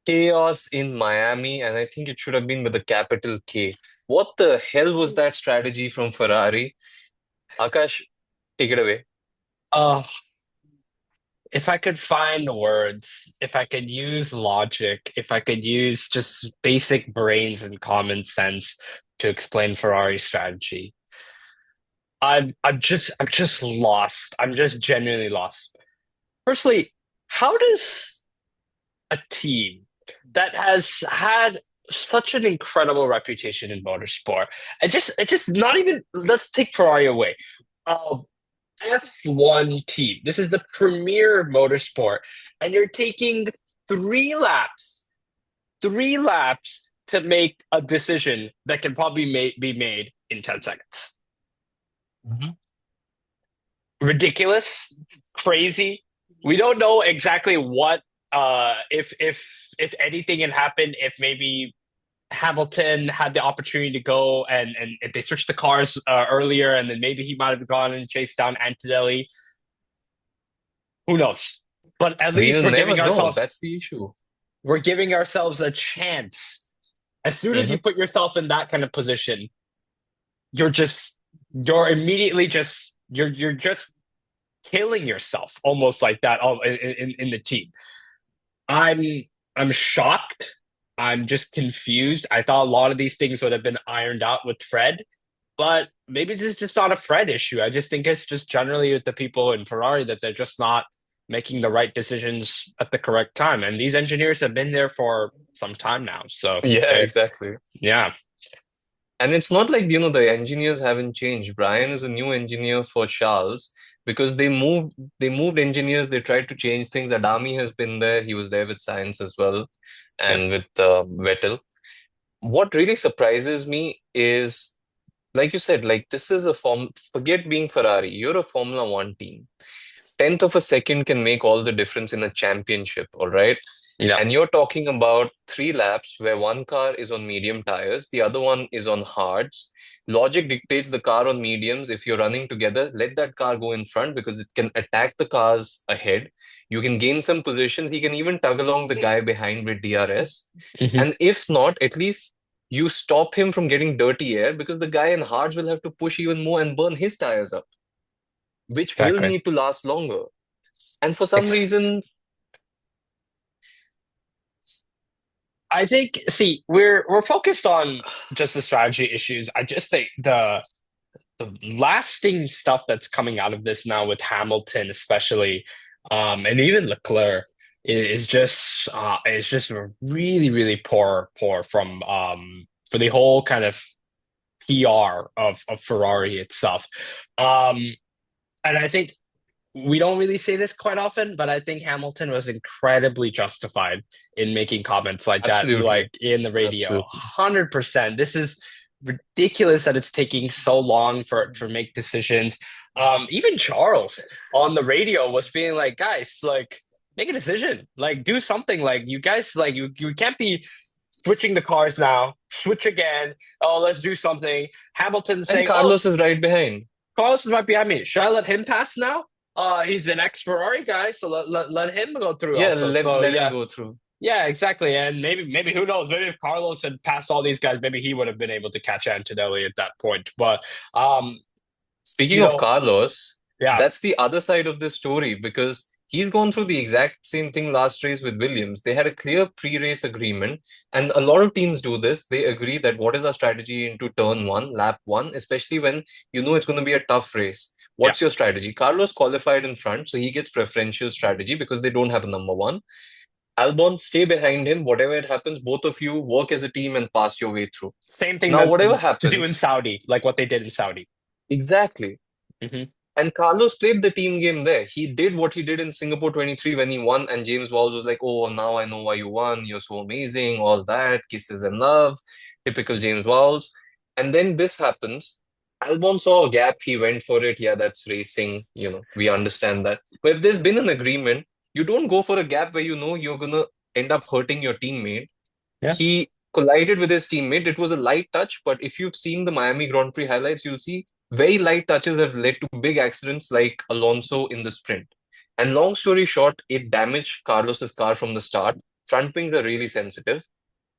Chaos in Miami, and I think it should have been with a capital K. What the hell was that strategy from Ferrari? Akash, take it away. Uh, if I could find words, if I could use logic, if I could use just basic brains and common sense to explain Ferrari's strategy, I'm just lost. I'm just genuinely lost. Firstly, how does a team that has had such an incredible reputation in motorsport, it just not even let's take Ferrari away. Uh, F1 team. This is the premier motorsport, and you're taking three laps to make a decision that can probably be made in 10 seconds. Mhm. Ridiculous, crazy. We don't know exactly what if anything had happened, if maybe Hamilton had the opportunity to go and if they switched the cars earlier, and then maybe he might have gone and chased down Antonelli. Who knows? But at least We'll never know. That's the issue. we're giving ourselves a chance. As soon as Hmm. you put yourself in that kind of position, you're just you're immediately just you're just killing yourself almost like that in the team. I'm I'm shocked. I'm just confused. I thought a lot of these things would have been ironed out with Fred, but maybe this is just not a Fred issue. I just think it's just generally with the people in Ferrari that they're just not making the right decisions at the correct time. And these engineers have been there for some time now. So Yeah, they, exactly. yeah, And it's not like, the engineers haven't changed. Brian is a new engineer for Charles because they moved engineers, they tried to change things. Adami has been there. He was there with Science as well yeah, and with Vettel. What really surprises me is, like you said, like this is forget being Ferrari. You're a Formula One team. Tenth of a second can make all the difference in a championship, all right? yeah, And you're talking about 3 laps where one car is on medium tires, the other one is on hards. Logic dictates the car on mediums. If you're running together, let that car go in front because it can attack the cars ahead. You can gain some positions. He can even tug along the guy behind with DRS. hmm, And if not, at least you stop him from getting dirty air because the guy in hards will have to push even more and burn his tires up, which will exactly. need to last longer. And for some Ex reason, I think, see, we're focused on just the strategy issues. I just think the lasting stuff that's coming out of this now with Hamilton, especially, and even Leclerc is just really, really poor from for the whole kind of PR of Ferrari itself. Um, and I think we don't really say this quite often, but I think Hamilton was incredibly justified in making comments like that, absolutely, like in the radio. absolutely. 100%. This is ridiculous that it's taking so long for make decisions. Even Charles on the radio was feeling like, guys, like make a decision, like do something. Like you guys, like you can't be switching the cars now. Switch again. Oh, let's do something. Hamilton And saying, "Oh, Carlos is right behind. Carlos is right behind me. Should I let him pass now? He's an ex-Ferrari guy, so let him go through Yeah, also." let So let him yeah, go through. yeah, exactly. And maybe who knows? Maybe if Carlos had passed all these guys, maybe he would have been able to catch Antonelli at that point. But um, Speaking you of know, Carlos, yeah, that's the other side of this story because he's gone through the exact same thing last race with Williams. They had a clear pre-race agreement, and a lot of teams do this. They agree that what is our strategy into turn one, lap one, especially when you know it's going to be a tough race. yeah, What's your strategy? Carlos qualified in front, so he gets preferential strategy because they don't have a number one. Albon, stay behind him. Whatever it happens, both of you work as a team and pass your way through. same thing Now, that whatever to do in happens, Saudi, like what they did in Saudi. exactly. Hmm. And Carlos played the team game there. He did what he did in Singapore 23 when he won, and James Walls was like, "Oh, now I know why you won. You're so amazing, all that, kisses and love, typical James Walls." And then this happens. Albon saw a gap, he went for it. Yeah, that's racing, we understand that. But if there's been an agreement, you don't go for a gap where you know you're gonna end up hurting your teammate. Yeah, He collided with his teammate. It was a light touch, but if you've seen the Miami Grand Prix highlights, you'll see very light touches have led to big accidents like Alonso in the sprint. And long story short, it damaged Carlos's car from the start. front wings are really sensitive,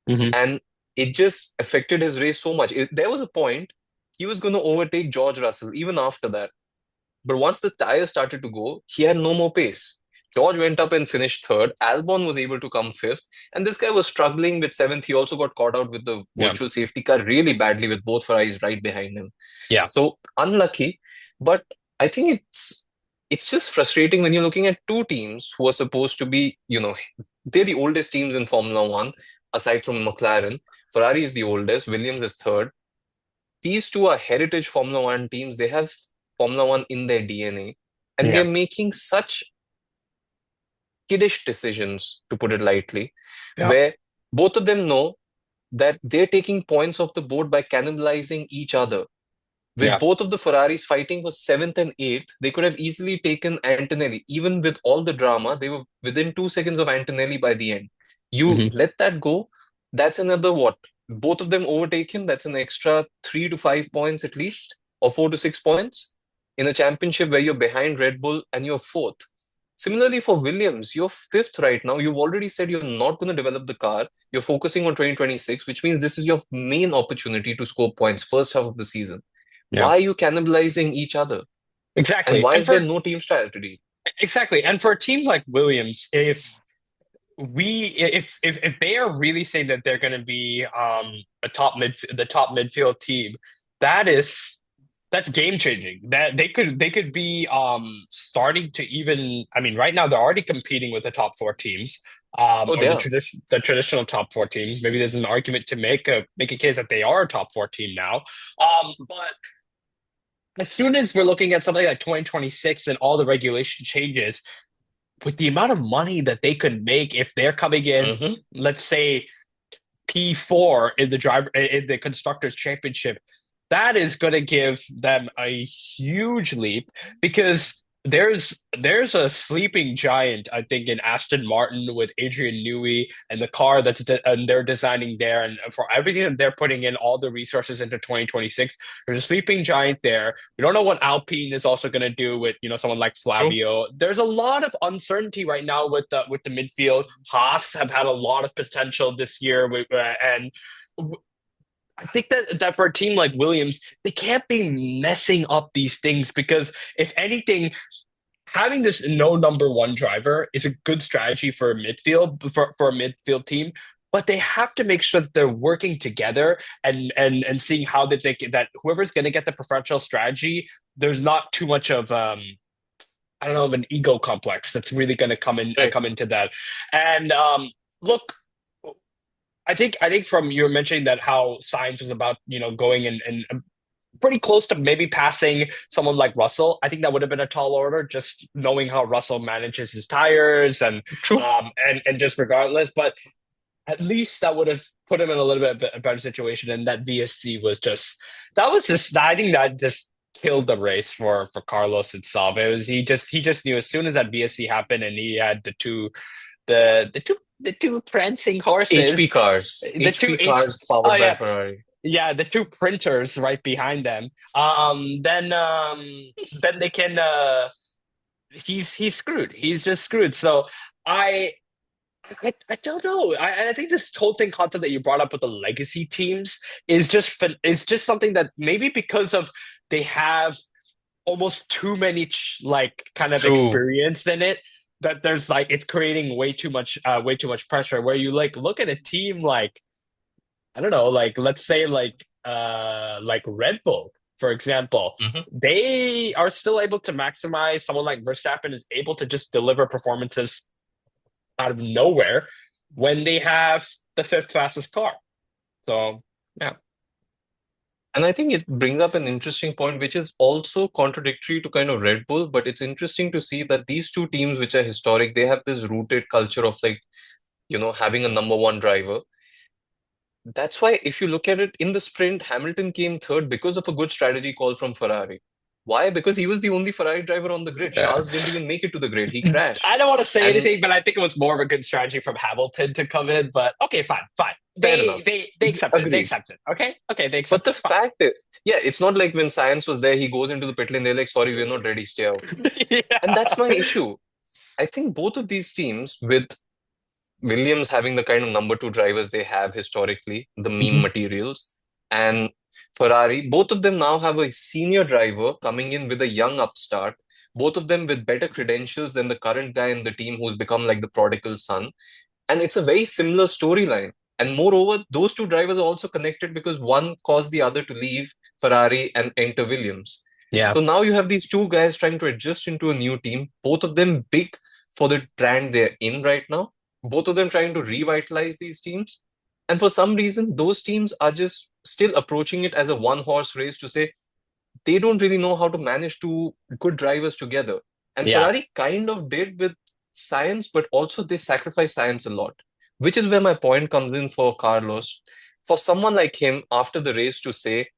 Hmm. and it just affected his race so much. There was a point he was going to overtake George Russell even after that. But once the tires started to go, he had no more pace. George went up and finished third. Albon was able to come fifth. And this guy was struggling with seventh. He also got caught out with the Yeah. virtual safety car really badly with both Ferraris right behind him. Yeah. So unlucky. But I think it's just frustrating when you're looking at two teams who are supposed to be, they're the oldest teams in Formula One, aside from McLaren. Ferrari is the oldest, Williams is third. These two are heritage Formula One teams. They have Formula One in their DNA, and they're Yeah. making such kiddish decisions, to put it lightly, Yeah. where both of them know that they're taking points off the board by cannibalizing each other. With Yeah. both of the Ferraris fighting for seventh and eighth, they could have easily taken Antonelli. Even with all the drama, they were within 2 seconds of Antonelli by the end. You Hmm. let that go, that's another what? Both of them overtake him, that's an extra 3 to 5 points at least, or 4 to 6 points in a championship where you're behind Red Bull and you're fourth. Similarly, for Williams, you're fifth right now. You've already said you're not going to develop the car. You're focusing on 2026, which means this is your main opportunity to score points first half of the season. Yeah. Why are you cannibalizing each other? And Exactly. why And is there for no team strategy? exactly. And for a team like Williams, if they are really saying that they're going to be the top midfield team, that is that's game changing. That they could be starting to even, I mean, right now they're already competing with the top four teams, Oh, or they are. the traditional top four teams. Maybe there's an argument to make a case that they are a top four team now. But as soon as we're looking at something like 2026 and all the regulation changes, with the amount of money that they could make if they're coming in, Hmm. let's say P4 in the constructors championship, that is going to give them a huge leap because there's a sleeping giant, I think, in Aston Martin with Adrian Newey and the car and they're designing there, and for everything that they're putting in all the resources into 2026. There's a sleeping giant there. We don't know what Alpine is also going to do with someone like True. Flavio. There's a lot of uncertainty right now with the midfield. Haas have had a lot of potential this year, and I think that for a team like Williams, they can't be messing up these things because if anything, having this no number one driver is a good strategy for a midfield team. But they have to make sure that they're working together and seeing how that whoever's going to get the preferential strategy, there's not too much of I don't know, of an ego complex that's really going to Right. come into that. And look, I think from you were mentioning that how science was about going and pretty close to maybe passing someone like Russell. I think that would have been a tall order, just knowing how Russell manages his tires True. and just regardless. But at least that would have put him in a little bit a better situation. And that VSC was just I think that just killed the race for Carlos itself. It was he just knew as soon as that VSC happened and he had the two prancing HP horses, cars. the two HP H cars oh powered by yeah, Ferrari. yeah, the two printers right behind them. Then they can he's screwed. He's just screwed. So I I don't know. I think this whole thing concept that you brought up with the legacy teams is just something that maybe because of they have almost too many like kind of True. experience in it that there's like it's creating way too much pressure where you like look at a team like I don't know, like let's say like Red Bull, for example, Hmm. they are still able to maximize. Someone like Verstappen is able to just deliver performances out of nowhere when they have the fifth fastest car. So yeah. And I think it brings up an interesting point, which is also contradictory to kind of Red Bull, but it's interesting to see that these two teams, which are historic, they have this rooted culture of like, having a number one driver. That's why if you look at it in the sprint, Hamilton came third because of a good strategy call from Ferrari. Why? Because he was the only Ferrari driver on the grid. Yeah. Charles didn't even make it to the grid. He I crashed. don't want to say And anything, but I think it was more of a good strategy from Hamilton to come in. But okay, fine, fine. fair They enough. they they accept it. They Agreed. accept it. Okay, okay, they But accept the it. Fine. fact is, yeah, it's not like when science was there, he goes into the pit lane, they're like, sorry, we're not ready, stay out. And that's Yeah. my issue. I think both of these teams, with Williams having the kind of number two drivers they have historically, the meme Mhm. materials, and Ferrari, both of them now have a senior driver coming in with a young upstart, both of them with better credentials than the current guy in the team who's become like the prodigal son. And it's a very similar storyline. And moreover, those two drivers are also connected because one caused the other to leave Ferrari and enter Williams. Yeah, So now you have these two guys trying to adjust into a new team, both of them big for the brand they're in right now, both of them trying to revitalize these teams. And for some reason, those teams are just still approaching it as a one horse race to say, they don't really know how to manage two good drivers together. And yeah, Ferrari kind of did with science, but also they sacrifice science a lot, which is where my point comes in for Carlos. For someone like him, after the race, to say,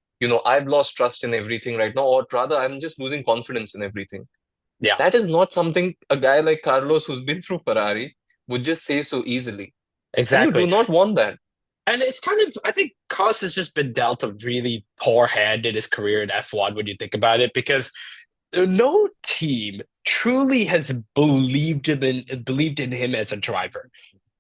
I've lost trust in everything right now, or rather, I'm just losing confidence in everything. yeah, That is not something a guy like Carlos, who's been through Ferrari, would just say so easily. And you do exactly. not want that. And it's kind of, I think Carlos has just been dealt a really poor hand in his career in F1 when you think about it, because no team truly has believed in him as a driver.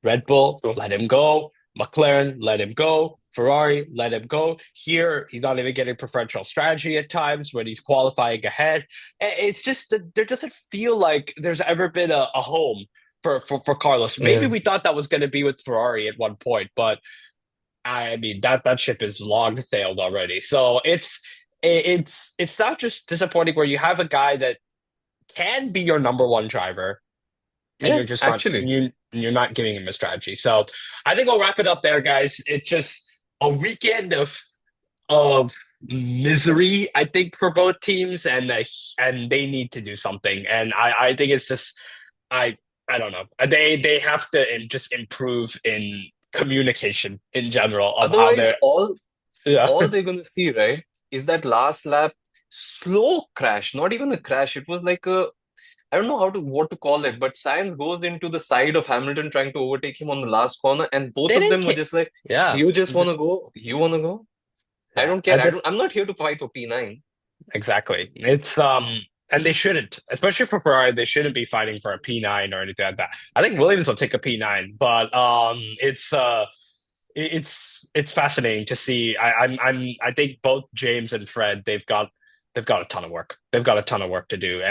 Red Bull So, let him go. McLaren let him go. Ferrari let him go. Here, he's not even getting preferential strategy at times when he's qualifying ahead. It's just that there doesn't feel like there's ever been a home for Carlos. Maybe yeah. we thought that was going to be with Ferrari at one point, but I mean that ship is long sailed already. So it's not just disappointing where you have a guy that can be your number one driver and Yeah, actually. you're not giving him a strategy. So I think I'll wrap it up there, guys. It's just a weekend of misery, I think, for both teams, and they need to do something. And I think it's just I I don't know. They have to just improve in communication in general of how Otherwise, they're yeah. all they're gonna see, right, is that last lap slow crash, not even a crash. It was like a, I don't know what to call it, but Sainz goes into the side of Hamilton trying to overtake him on the last corner, and both They of didn't them were care. just like, "Do Yeah. you just want to go? You want to go? I Yeah. don't care. At this I'm not here to fight for P9." exactly. It's and they shouldn't, especially for Ferrari, they shouldn't be fighting for a P9 or anything like that. I think Williams will take a P9, but it's fascinating to see. I think both James and Fred they've got a ton of work. They've got a ton of work to do, Hmm.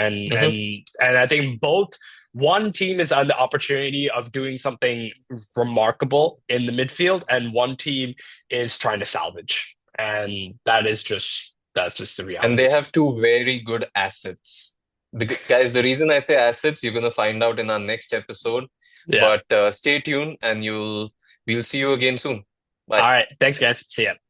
and I think both one team is on the opportunity of doing something remarkable in the midfield, and one team is trying to salvage, and that's just the And reality. they have two very good assets. Guys, the reason I say assets, you're gonna find out in our next episode. Yeah. But stay tuned, and we'll see you again soon. All Bye. right. Thanks, guys. See ya.